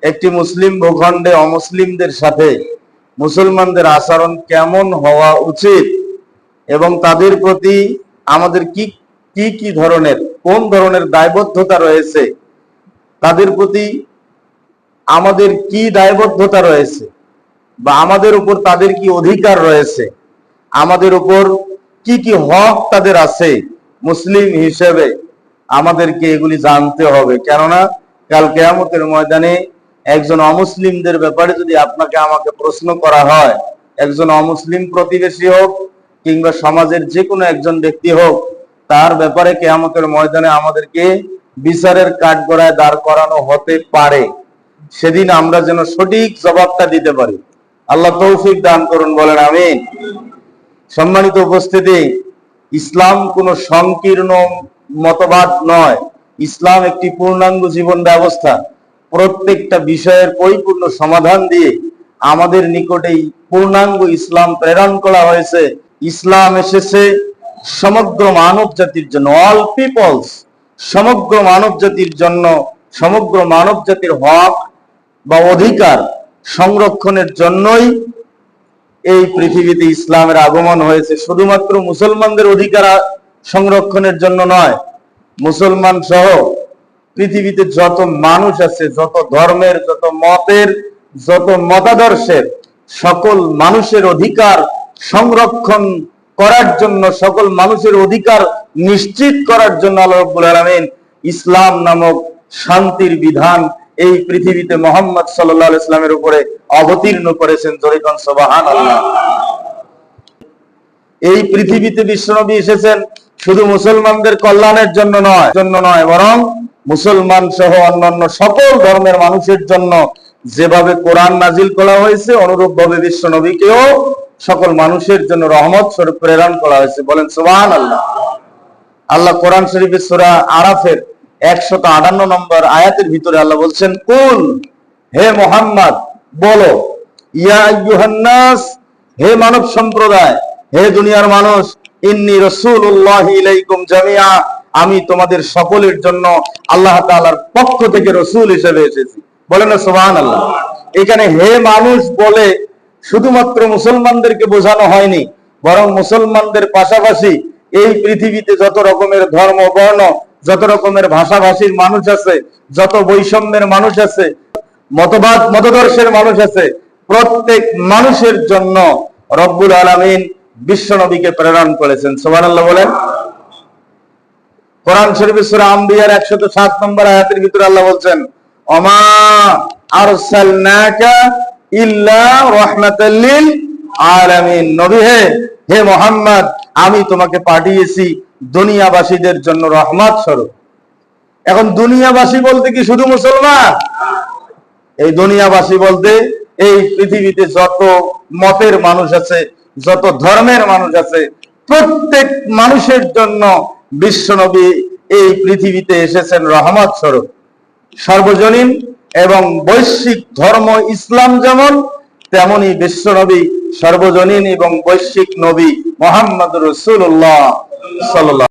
একটি মুসলিম ভূখণ্ডে অমুসলিমদের সাথে মুসলমানদের আচরণ কেমন হওয়া উচিত এবং তাদের প্রতি আমাদের কি ধরনের কোন ধরনের দায়বদ্ধতা রয়েছে, তাদের প্রতি আমাদের কি দায়বদ্ধতা রয়েছে বা আমাদের উপর তাদের কি অধিকার রয়েছে, আমাদের উপর কি কি হক তাদের আছে, মুসলিম হিসেবে আমাদেরকে এগুলি জানতে হবে। কেননা কাল কিয়ামতের ময়দানে একজন অমুসলিমদের ব্যাপারে যদি আপনাকে আমাকে প্রশ্ন করা হয়, একজন অমুসলিম প্রতিবেশী হোক কিংবা সমাজের যে কোনো একজন ব্যক্তি হোক, তার ব্যাপারে কিয়ামতের ময়দানে আমাদেরকে বিচারের কাঠগড়ায় দাঁড় করানো হতে পারে। সেদিন আমরা যেন সঠিক জবাবটা দিতে পারি। আল্লাহ তৌফিক দান করুন, বলেন আমিন। সম্মানিত উপস্থিতি, ইসলাম কোনো সংকীর্ণ মতবাদ নয়। ইসলাম একটি পূর্ণাঙ্গ জীবন ব্যবস্থা। প্রত্যেকটা বিষয়ের পরিপূর্ণ সমাধান দিয়ে আমাদের নিকটেই পূর্ণাঙ্গ ইসলাম প্রেরণ করা হয়েছে। ইসলাম এসেছে সমগ্র মানব জাতির জন্য, অল পিপলস, সমগ্র মানব জাতির জন্য, সমগ্র মানব জাতির হক বা অধিকার সংরক্ষণের জন্যই এই পৃথিবীতে ইসলামের আগমন হয়েছে। শুধুমাত্র মুসলমানদের অধিকার সংরক্ষণের জন্য নয়, মুসলমান সহ পৃথিবীতে যত মানুষ আছে, যত ধর্মের, যত মতের, যত মতাদর্শের, সকল মানুষের অধিকার সংরক্ষণ করার জন্য, সকল মানুষের অধিকার নিশ্চিত করার জন্য আল্লাহ রাব্বুল আলামিন ইসলাম নামক শান্তির বিধান এই পৃথিবীতে মুহাম্মদ সাল্লাল্লাহু আলাইহি ওয়াসাল্লামের উপরে অবতীর্ণ করেছেন। জোরে কোন সুবহানাল্লাহ। এই পৃথিবীতে বিশ্বনবী এসেছেন শুধু মুসলমানদের কল্যাণের জন্য নয়, বরং মুসলমান সহ অন্যান্য সকল ধর্মের মানুষের জন্য। যেভাবে কোরআন নাজিল করা হয়েছে, অনুরূপভাবে বিশ্বনবীকেও সকল মানুষের জন্য রহমত স্বরূপ প্রেরণ করা হয়েছে। বলেন সুবহানাল্লাহ। আল্লাহ কোরআন শরীফের সূরা আরাফের 158 নম্বর আয়াতের ভিতরে আল্লাহ বলছেন, কুল, হে মুহাম্মদ বলো, ইয়া আইয়ুহান নাস, হে মানব সম্প্রদায়, হে দুনিয়ার মানুষ, ইন্নী রাসূলুল্লাহি ইলাইকুম জামিআ, আমি তোমাদের সকলের জন্য আল্লাহ তাআলার পক্ষ থেকে রাসূল হিসেবে এসেছি। বলেন না সুবহানাল্লাহ। এখানে হে মানুষ বলে শুধুমাত্র মুসলমানদেরকে বোঝানো হয়নি, বরং মুসলমানদের পাশাপাশি এই পৃথিবীতে যত রকমের ধর্ম, বর্ণ, যত রকমের ভাষাভাষীর মানুষ আছে, যত বৈষম্যের মানুষ আছে, মতবাদ মতাদর্শের মানুষ আছে, প্রত্যেক মানুষের জন্য রব্বুল আলামিন বিশ্বনবীকে প্রেরণ করেছেন। সুবহানাল্লাহ বলেন। কোরআন শরীফের সূরা আম্বিয়ার 107 নম্বর আয়াতের ভিতরে আল্লাহ বলছেন, ওমা আরসালনাকা ইল্লা রাহমাতাল লিল আলামিন, নবী হে মুহাম্মদ, আমি তোমাকে পাঠিয়েছি দুনিয়াবাসীদের জন্য রহমত স্বরূপ। এখন দুনিয়াবাসী বলতে কি শুধু মুসলমান? এই দুনিয়াবাসী বলতে এই পৃথিবীতে যত মতের মানুষ আছে, যত ধর্মের মানুষ আছে, প্রত্যেক মানুষের জন্য বিশ্বনবী এই পৃথিবীতে এসেছেন রহমত স্বরূপ। সর্বজনীন এবং বৈশ্বিক ধর্ম ইসলাম যেমন, তেমনি বিশ্বনবী সর্বজনীন এবং বৈশ্বিক নবী মুহাম্মদ রাসূলুল্লাহ সাল্লাল্লাহু